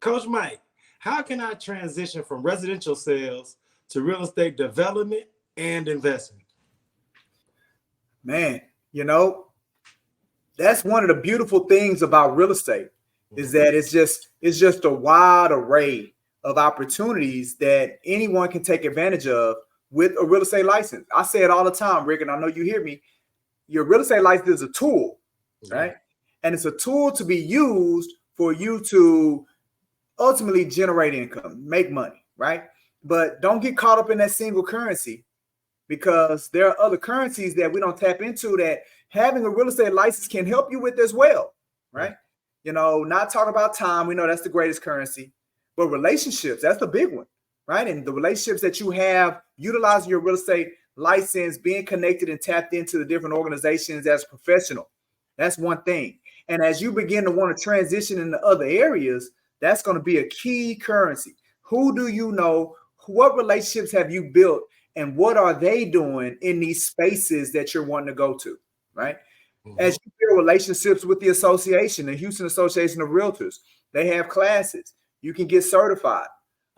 Coach Mike, how can I transition from residential sales to real estate development and investment? Man, you know, that's one of the beautiful things about real estate is that it's just a wide array of opportunities that anyone can take advantage of with a real estate license. I say it all the time, Rick, and I know you hear me. Your real estate license is a tool, right? And it's a tool to be used for you to ultimately generate income, make money, right? But don't get caught up in that single currency because there are other currencies that we don't tap into that having a real estate license can help you with as well, right? You know, not talking about time. We know that's the greatest currency, but relationships, that's the big one, right? And the relationships that you have utilizing your real estate license, being connected and tapped into the different organizations as a professional, that's one thing. And as you begin to want to transition into other areas, that's going to be a key currency. Who do you know? What relationships have you built? And what are they doing in these spaces that you're wanting to go to, right? As you build relationships with the association, the Houston Association of Realtors, they have classes. You can get certified.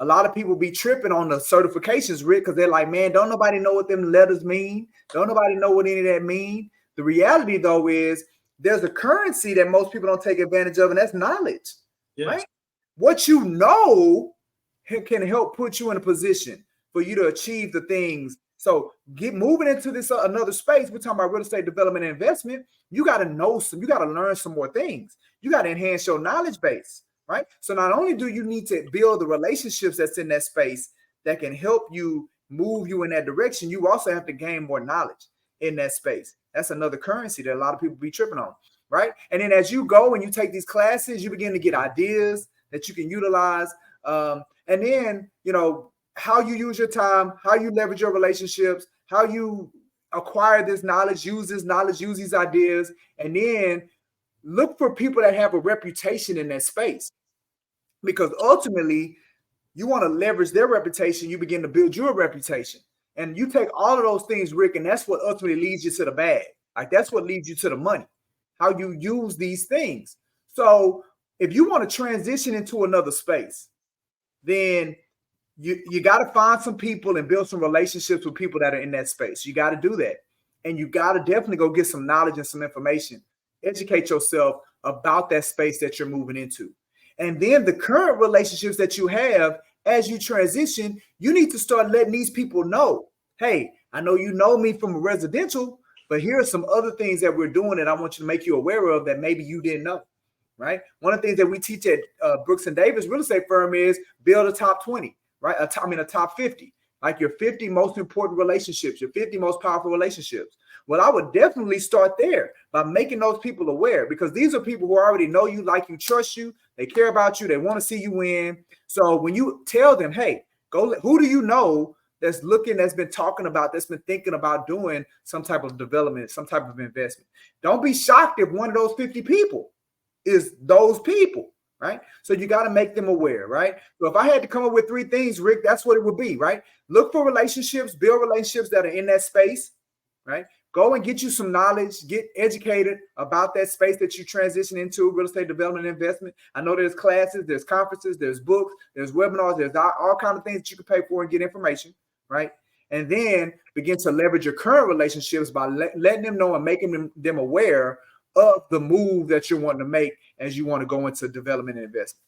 A lot of people be tripping on the certifications, Rick, because they're like, man, don't nobody know what them letters mean. Don't nobody know what any of that mean. The reality, though, is there's a currency that most people don't take advantage of, and that's knowledge, right? What you know can help put you in a position for you to achieve the things. So get moving into this another space. We're talking about real estate development and investment. You got to know you got to learn some more things. You got to enhance your knowledge base, right? So not only do you need to build the relationships that's in that space that can help you move you in that direction, you also have to gain more knowledge in that space. That's another currency that a lot of people be tripping on, right? And then as you go and you take these classes, you begin to get ideas that you can utilize. And then, you know, how you use your time, how you leverage your relationships, how you acquire this knowledge, use these ideas, and then look for people that have a reputation in that space. Because ultimately, you want to leverage their reputation, you begin to build your reputation. And you take all of those things, Rick, and that's what ultimately leads you to the bag. Like that's what leads you to the money, how you use these things. So if you want to transition into another space, then you got to find some people and build some relationships with people that are in that space. You got to do that. And you got to definitely go get some knowledge and some information. Educate yourself about that space that you're moving into. And then the current relationships that you have as you transition, you need to start letting these people know, hey, I know you know me from a residential, but here are some other things that we're doing that I want you to make you aware of that maybe you didn't know, right? One of the things that we teach at Brooks and Davis real estate firm is build a top 20, right? A top 50, like your 50 most important relationships, your 50 most powerful relationships. Well, I would definitely start there by making those people aware, because these are people who already know you, like you, trust you, they care about you, they want to see you win. So when you tell them, hey, go, who do you know that's looking, that's been talking about, that's been thinking about doing some type of development, some type of investment? Don't be shocked if one of those 50 people is those people, right? So you got to make them aware, right? So if I had to come up with 3 things, Rick, that's what it would be, right? Look for relationships, build relationships that are in that space, right? Go and get you some knowledge, get educated about that space that you transition into, real estate development and investment. I know there's classes, there's conferences, there's books, there's webinars, there's all kinds of things that you can pay for and get information, right? And then begin to leverage your current relationships by letting them know and making them aware of the move that you're wanting to make as you want to go into development and investment.